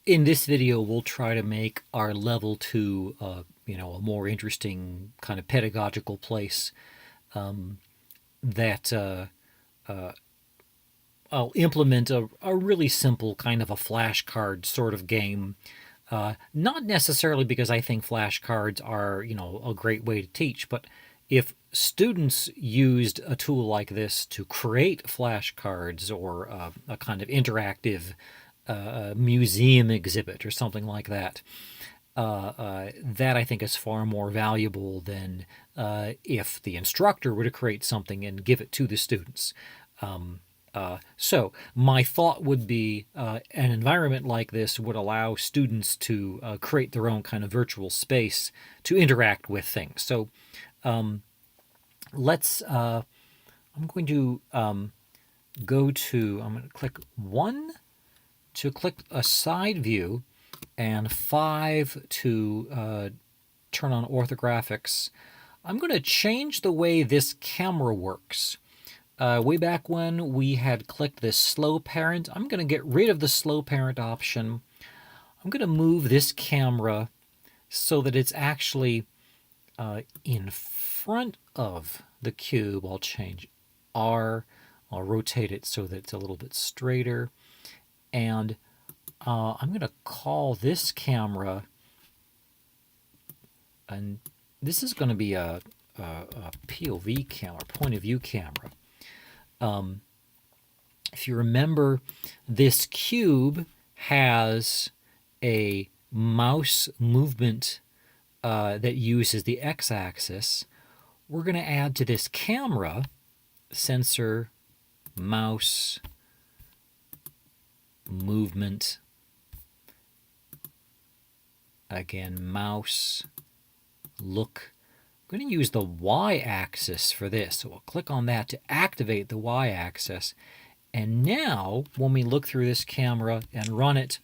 In this video, we'll try to make our level 2, a more interesting kind of pedagogical place that I'll implement a really simple kind of a flashcard sort of game. Not necessarily because I think flashcards are, a great way to teach, but if students used a tool like this to create flashcards or a kind of interactive museum exhibit or something like that, that I think is far more valuable than if the instructor were to create something and give it to the students. So my thought would be an environment like this would allow students to create their own kind of virtual space to interact with things. So let's, I'm going to I'm going to click 1 to click a side view and 5 to turn on orthographics. I'm going to change the way this camera works. Way back when we had clicked this slow parent, I'm going to get rid of the slow parent option. I'm going to move this camera so that it's actually in front of the cube. I'll change R. I'll rotate it so that it's a little bit straighter. And I'm going to call this camera, and this is going to be a POV camera, point of view camera. If you remember, this cube has a mouse movement that uses the x-axis. We're going to add to this camera sensor, mouse, movement, again, mouse, look. I'm going to use the y-axis for this. So we'll click on that to activate the y-axis. And now, when we look through this camera and run it,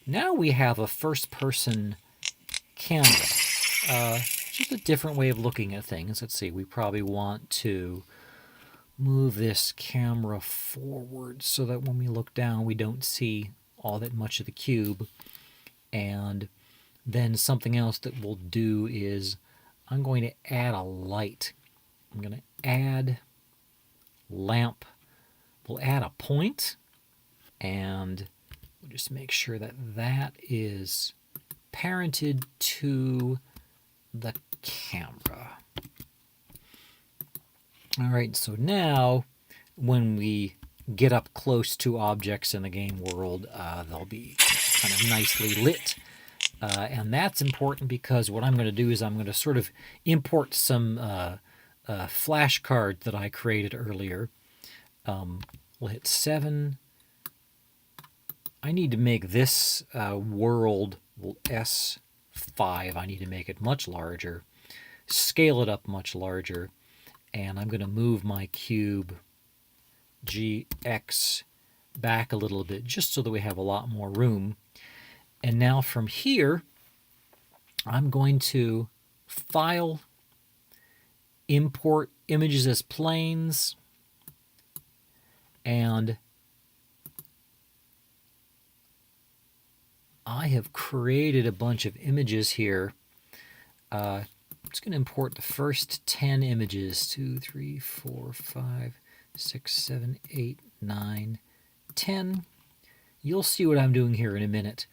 now we have a first-person camera. Just a different way of looking at things. Let's see, we probably want to move this camera forward so that when we look down, we don't see all that much of the cube. And then something else that we'll do is I'm going to add a light. I'm going to add lamp. We'll add a point, and we'll just make sure that that is parented to the camera. All right, so now when we get up close to objects in the game world, they'll be kind of nicely lit. And that's important because what I'm going to do is I'm going to sort of import some flashcards that I created earlier. We'll hit 7. I need to make this world S5. I need to make it much larger, scale it up much larger, and I'm going to move my cube GX back a little bit just so that we have a lot more room. And now from here, I'm going to File, Import Images as Planes, and I have created a bunch of images here. I'm just going to import the first 10 images, 2, 3, 4, 5, 6, 7, 8, 9, 10. You'll see what I'm doing here in a minute.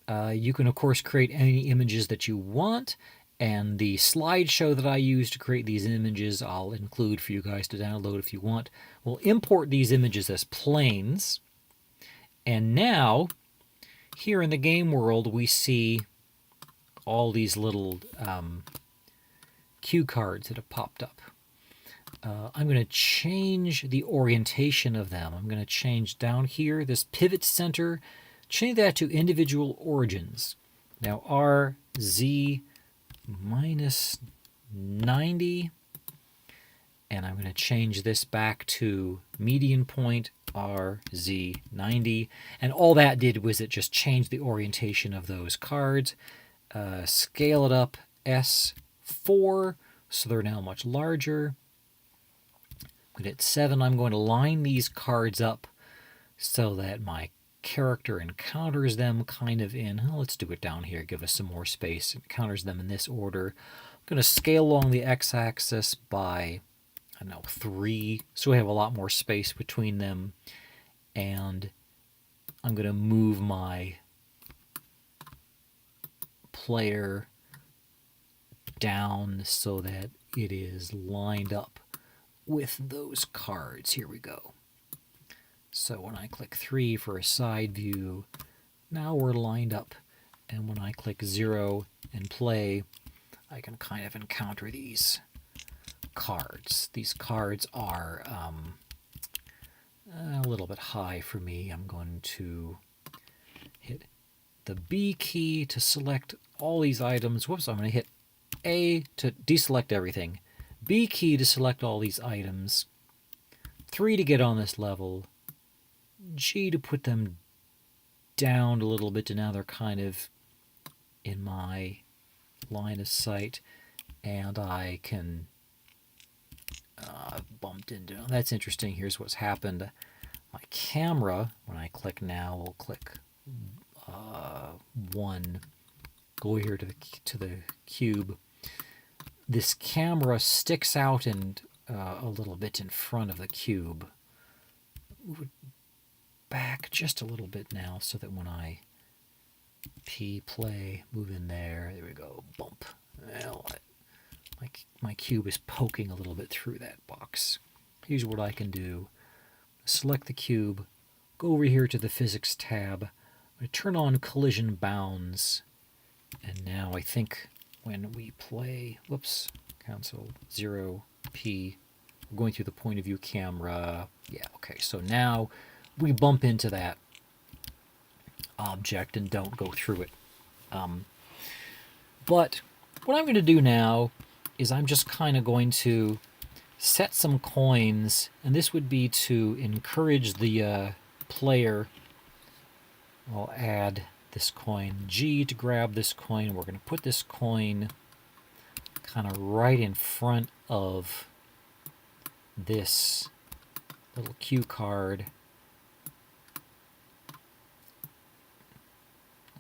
You can, of course, create any images that you want, and the slideshow that I use to create these images I'll include for you guys to download if you want. We'll import these images as planes, and now, here in the game world, we see all these little cue cards that have popped up. I'm going to change the orientation of them. I'm going to change down here, this pivot center, change that to individual origins. Now RZ minus 90, and I'm going to change this back to median point RZ90, and all that did was it just changed the orientation of those cards. Scale it up S4, so they're now much larger. I'm going to hit 7. I'm going to line these cards up so that my character encounters them kind of in, let's do it down here, give us some more space, encounters them in this order. I'm going to scale along the x-axis by, I don't know, 3, so we have a lot more space between them, and I'm going to move my player down so that it is lined up with those cards. Here we go. So when I click 3 for a side view, now we're lined up. And when I click 0 and play, I can kind of encounter these cards. These cards are a little bit high for me. I'm going to hit the B key to select all these items. Whoops, I'm going to hit A to deselect everything. B key to select all these items. 3 to get on this level. G to put them down a little bit to now they're kind of in my line of sight, and I can bumped into. That's interesting. Here's what's happened. My camera, when I click now, will click 1. Go here to the cube. This camera sticks out and a little bit in front of the cube. Move it back just a little bit now so that when I play, move in there. There we go. Bump. Well, my cube is poking a little bit through that box. Here's what I can do. Select the cube. Go over here to the Physics tab. I'm going to turn on Collision Bounds. And now I think when we play, whoops, console 0P, we're going through the point of view camera. Yeah, okay, so now we bump into that object and don't go through it. But what I'm going to do now is I'm just kind of going to set some coins, and this would be to encourage the player. I'll add this coin G to grab this coin. We're going to put this coin kind of right in front of this little cue card.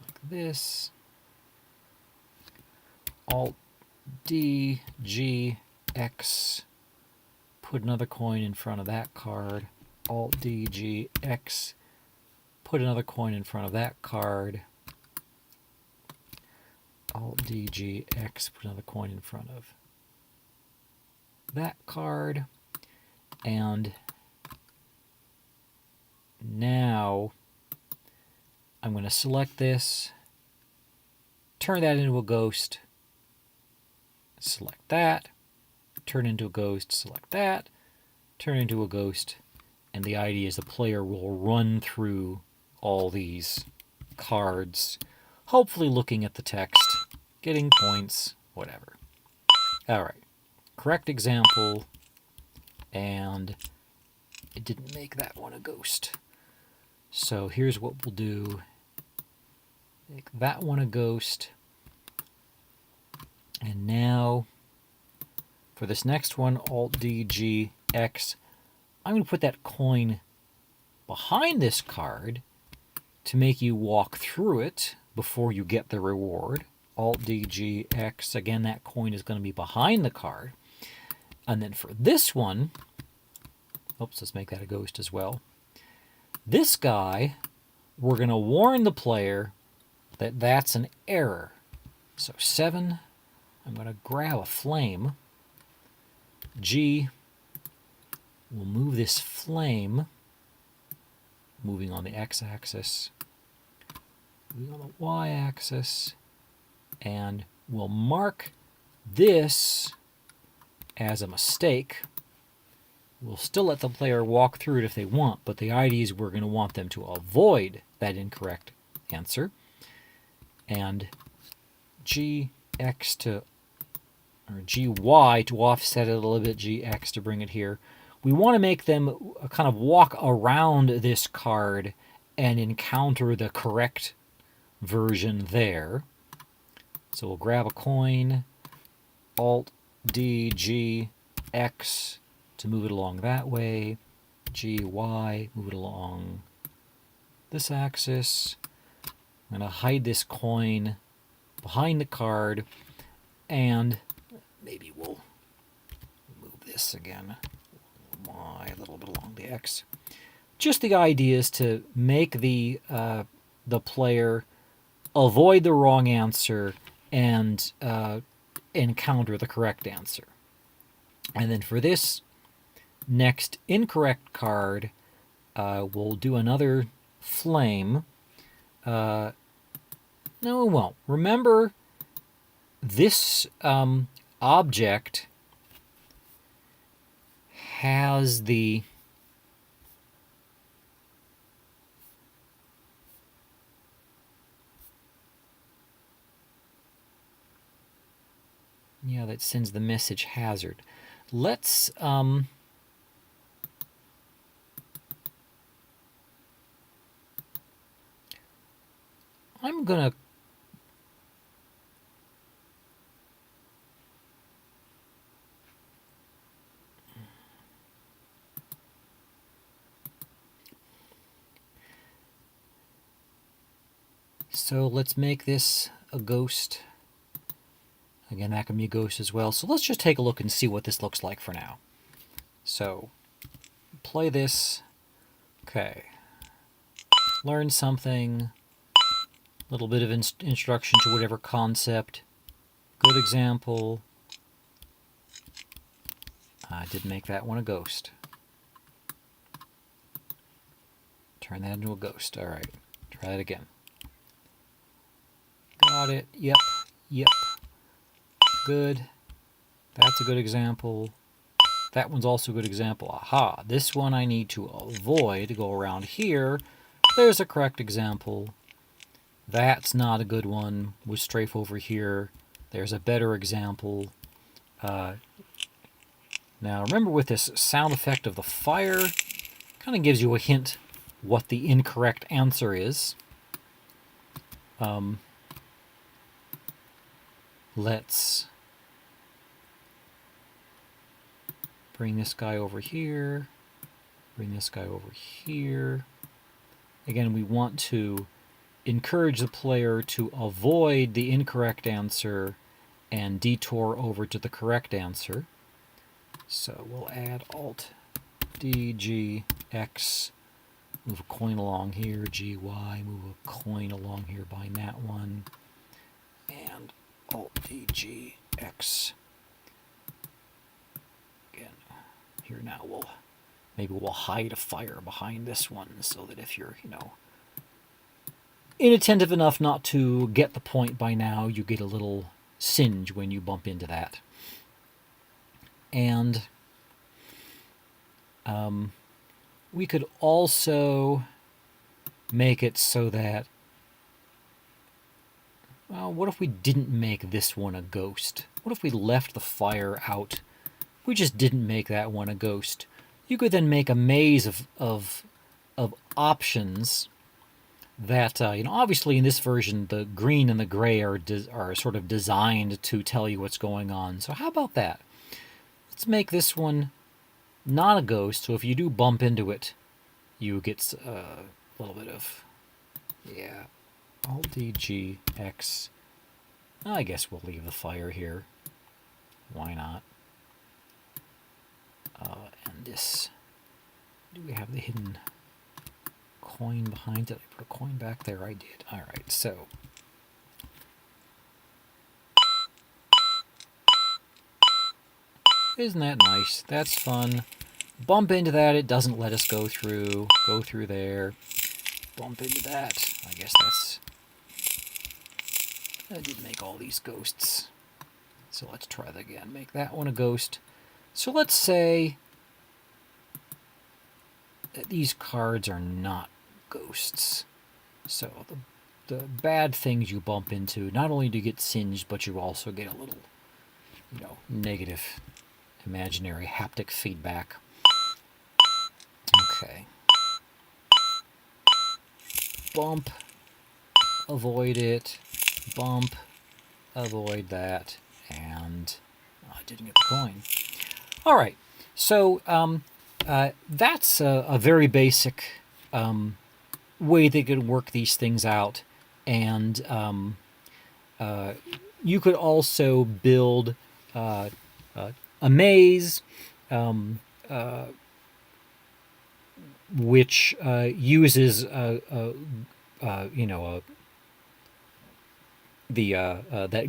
Like this. Alt D, G, X. Put another coin in front of that card. Alt D, G, X. Put another coin in front of that card. Alt D, G, X. Put another coin in front of that card. And now I'm going to select this, turn that into a ghost, select that, turn into a ghost, select that, turn into a ghost, and the idea is the player will run through all these cards, hopefully looking at the text, getting points, whatever. All right, correct example, and it didn't make that one a ghost. So here's what we'll do. Make that one a ghost. And now, for this next one, Alt D, G, X, I'm going to put that coin behind this card to make you walk through it before you get the reward. Alt D, G, X, again, that coin is going to be behind the card. And then for this one, oops, let's make that a ghost as well. This guy, we're going to warn the player that that's an error. So 7, I'm going to grab a flame. G, we'll move this flame, moving on the x-axis, moving on the y-axis, and we'll mark this as a mistake. We'll still let the player walk through it if they want, but the idea is we're going to want them to avoid that incorrect answer. And GX to, or GY to offset it a little bit, GX to bring it here. We want to make them kind of walk around this card and encounter the correct version there. So we'll grab a coin, Alt D, G, X, to move it along that way, G, Y, move it along this axis. I'm going to hide this coin behind the card, and maybe we'll move this again. Y a little bit along the X. Just the idea is to make the player avoid the wrong answer and encounter the correct answer. And then for this next incorrect card, we'll do another flame. No, we won't. Remember, this object has the that sends the message hazard. Let's I'm gonna so let's make this a ghost. Again, that can be a ghost as well. So let's just take a look and see what this looks like for now. So, play this. Okay. Learn something. A little bit of introduction to whatever concept. Good example. I did make that one a ghost. Turn that into a ghost. All right. Try it again. Got it. Yep. Yep. Good. That's a good example. That one's also a good example. Aha, this one I need to avoid. Go around here. There's a correct example. That's not a good one. We'll strafe over here. There's a better example. Now remember, with this sound effect of the fire, kind of gives you a hint what the incorrect answer is. Let's bring this guy over here. Bring this guy over here. Again, we want to encourage the player to avoid the incorrect answer and detour over to the correct answer. So we'll add Alt D, G, X, move a coin along here, G, Y, move a coin along here behind that one, and Alt D, G, X. Again, here now maybe we'll hide a fire behind this one so that if you're, inattentive enough not to get the point by now, you get a little singe when you bump into that. And we could also make it so that, well, what if we didn't make this one a ghost? What if we left the fire out? We just didn't make that one a ghost. You could then make a maze of options that, obviously in this version, the green and the gray are sort of designed to tell you what's going on. So how about that? Let's make this one not a ghost, so if you do bump into it, you get a little bit of, Alt-D-G, X. I guess we'll leave the fire here. Why not? And this, do we have the hidden coin behind it? I put a coin back there. I did. All right, so isn't that nice? That's fun. Bump into that, it doesn't let us go through. Go through there. Bump into that. I guess I did make all these ghosts. So let's try that again. Make that one a ghost. So let's say that these cards are not ghosts. So the bad things you bump into, not only do you get singed, but you also get a little, negative imaginary haptic feedback. Okay. Bump, avoid it, bump, avoid that, and I didn't get the coin. All right, so that's a very basic way they could work these things out. And you could also build a maze, which uses that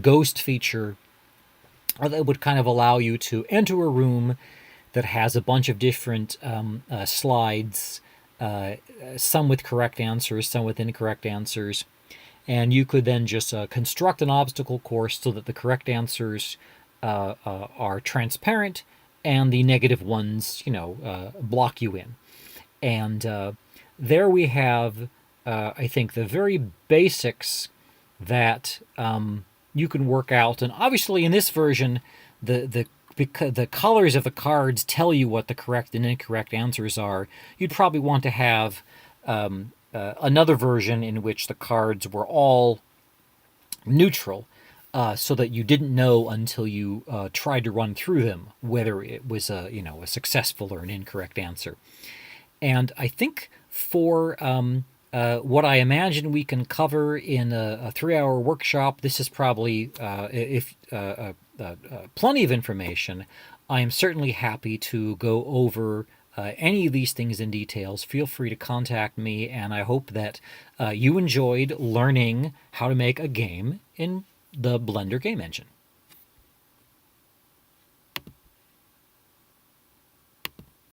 ghost feature that would kind of allow you to enter a room that has a bunch of different slides, some with correct answers, some with incorrect answers. And you could then just construct an obstacle course so that the correct answers are transparent and the negative ones, block you in. And there we have, I think, the very basics that you can work out. And obviously, in this version, because the colors of the cards tell you what the correct and incorrect answers are, you'd probably want to have another version in which the cards were all neutral, so that you didn't know until you tried to run through them whether it was a successful or an incorrect answer. And I think for what I imagine we can cover in a 3-hour workshop, this is probably if plenty of information. I am certainly happy to go over any of these things in details. Feel free to contact me, and I hope that you enjoyed learning how to make a game in the Blender game engine.